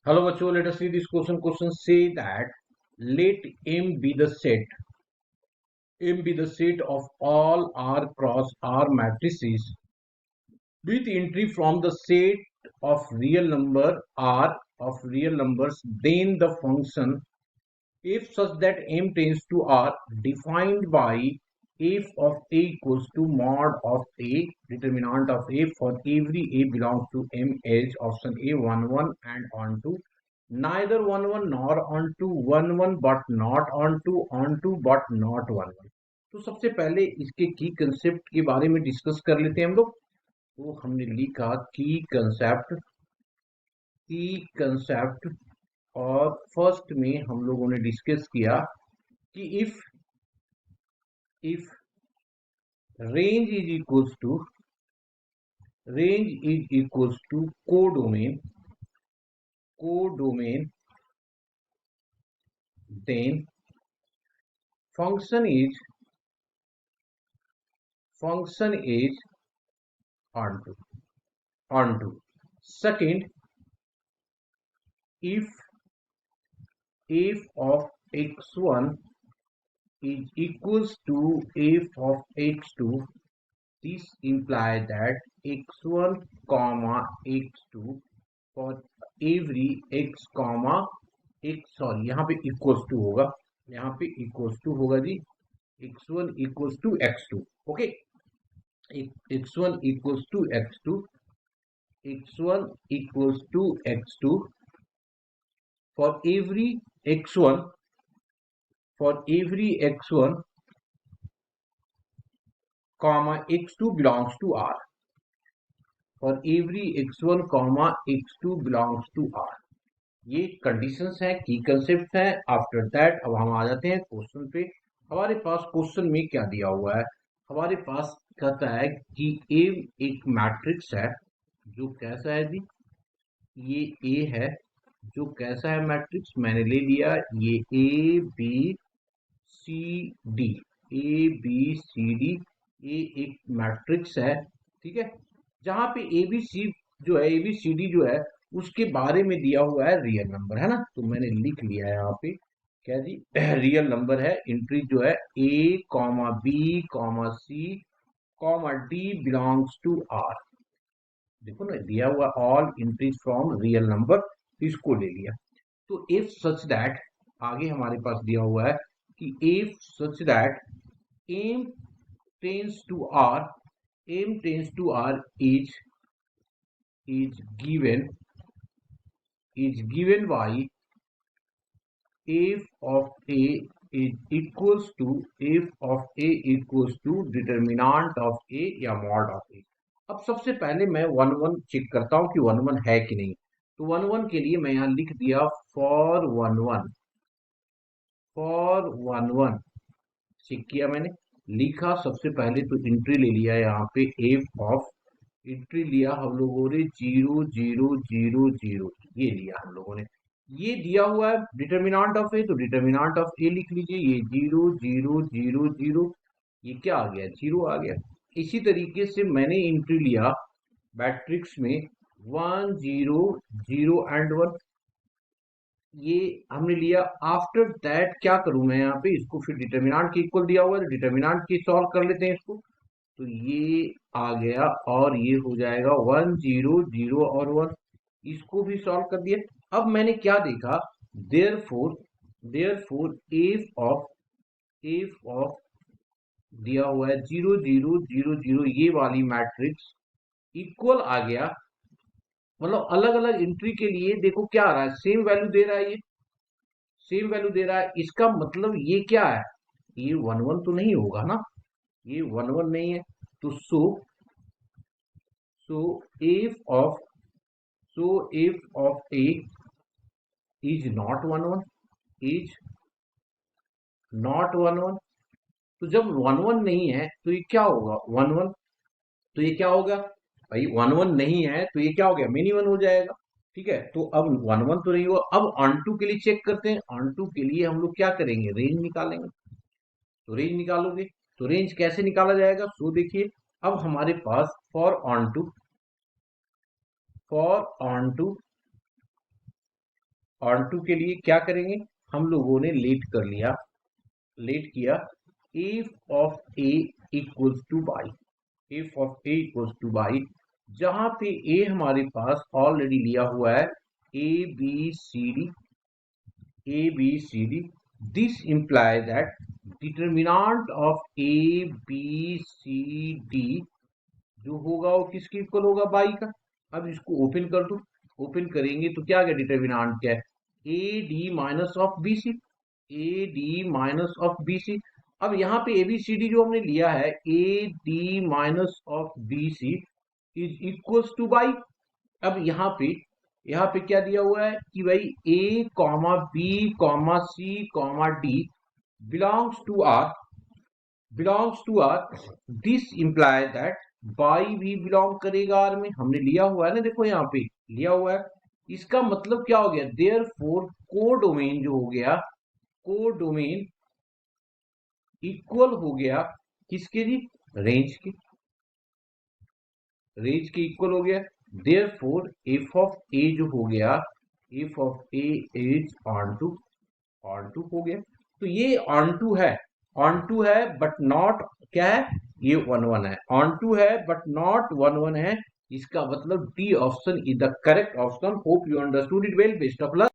Hello, virtual. Let us see this question. Question say that let M be the set. M be the set of all R cross R matrices with entry from the set of real number R of real numbers. Then the function if such that M tends to R defined by f of A equals to mod of A, determinant of A for every A belongs to M as option A 1 1 and on to neither 1 1 nor on to 1 1 but not on to but not 1 1। तो सबसे पहले इसके की concept के बारे में discuss कर लेते हैं हम लोग। तो हमने लिखा की कंसेप्ट और फर्स्ट में हम लोगों ने डिस्कस किया कि if range is equals to codomain, then function is onto. Second, if f of x1 is equals to f of x2, this implies that x1 comma x2 for every x comma x, sorry यहाँ पे equals to होगा, यहाँ पे equals to होगा जी x1 equals to x2, okay, x1 equals to x2, x1 equals to x2 for every x1 comma x2 belongs to R, for every x1 comma x2 belongs to R। ये conditions हैं, की concept है। After that अब हम आ जाते हैं question पे। हमारे पास क्वेश्चन में क्या दिया हुआ है, हमारे पास कहता है कि ए एक मैट्रिक्स है जो कैसा है जी, ये ए है जो कैसा है मैट्रिक्स, मैंने ले लिया ये A B C D, A B C D, ये एक मैट्रिक्स है, ठीक है, जहां पे ए बी सी जो है, ए बी सी डी जो है उसके बारे में दिया हुआ है रियल नंबर, है ना। तो मैंने लिख लिया है यहाँ पे क्या जी रियल नंबर है, एंट्री जो है A comma B comma C comma D belongs to R. देखो ना दिया हुआ all entries from real number, इसको ले लिया। तो इफ सच दैट आगे हमारे पास दिया हुआ है कि if such that M tends to R, M tends to R is given by f of a is equals to f of a equals to determinant of a या mod of a। अब सबसे पहले मैं 1 1 check करता हूं कि 1 1 है कि नहीं। तो 1 1 के लिए मैं यहां लिख दिया फॉर 1 1 चेक किया मैंने, लिखा सबसे पहले तो एंट्री ले लिया यहाँ पे एफ ऑफ, एंट्री लिया हम लोगों ने 0 0 0 0, ये लिया हम लोगों ने। ये दिया हुआ है डिटर्मिनेंट ऑफ ए, तो डिटर्मिनेंट ऑफ ए लिख लीजिए, ये 0 0 0 0, ये क्या आ गया 0 आ गया। इसी तरीके से मैंने एंट्री लिया मैट्रिक्स में 1 0 0 एंड 1, ये हमने लिया। आफ्टर दैट क्या करूं मैं यहाँ पे, इसको फिर डिटर्मिनेंट के इक्वल दिया हुआ है, डिटर्मिनेंट की सॉल्व कर लेते हैं इसको। तो ये आ गया और ये हो जाएगा 1 0 0 और 1, इसको भी सॉल्व कर दिया। अब मैंने क्या देखा, देयरफॉर एफ ऑफ दिया हुआ है 0 0 0 0, ये वाली मैट्रिक्स इक्वल आ गया, मतलब अलग अलग एंट्री के लिए देखो क्या आ रहा है, सेम वैल्यू दे रहा है, ये सेम वैल्यू दे रहा है। इसका मतलब ये क्या है, ये 1 1 तो नहीं होगा ना, ये 1 1 नहीं है। तो so F of A is not 1 1, is not 1 1। तो जब 1 1 नहीं है तो ये क्या होगा 1 1, तो ये क्या होगा भाई 1 1 नहीं है तो ये क्या हो गया मिनी 1 हो जाएगा, ठीक है। तो अब 1 1 तो नहीं हुआ। अब ऑन के लिए चेक करते हैं, ऑन के लिए हम लोग क्या करेंगे, रेंज निकालेंगे। तो रेंज निकालोगे तो रेंज कैसे निकाला जाएगा, सो देखिए अब हमारे पास for onto onto के लिए क्या करेंगे, हम लोगों ने लेट कर लिया, लेट किया F of A equals to by, F of A equals to by, जहां पे ए हमारे पास ऑलरेडी लिया हुआ है A B C D, A B C D. This imply that determinant of A B C D जो होगा वो किसके इक्वल होगा, बाई का। अब इसको ओपन कर दो, ओपन करेंगे तो क्या गया, डिटर्मिनेंट क्या है, A D minus of B C, A D minus of B C. अब यहाँ पे एबीसीडी जो हमने लिया है A D minus of B C is equals to by. अब यहाँ पे क्या दिया हुआ है कि भाई A comma B comma C comma D belongs to R, belongs to R. This imply that by भी बिलोंग करेगा आर में, हमने लिया हुआ है ना, देखो यहाँ पे लिया हुआ है। इसका मतलब क्या हो गया, देयरफॉर कोडोमेन जो हो गया, कोडोमेन इक्वल हो गया किसके जी, रेंज के, रेंज के इक्वल हो गया। देयरफॉर एफ ऑफ ए जो हो गया, F of A is onto, onto हो गया। तो ये ऑन टू है, ऑन टू है बट नॉट क्या है, ये 1 1 है, ऑन टू है बट नॉट 1 1 है। इसका मतलब D option is the correct option. Hope you understood it well. Best of luck.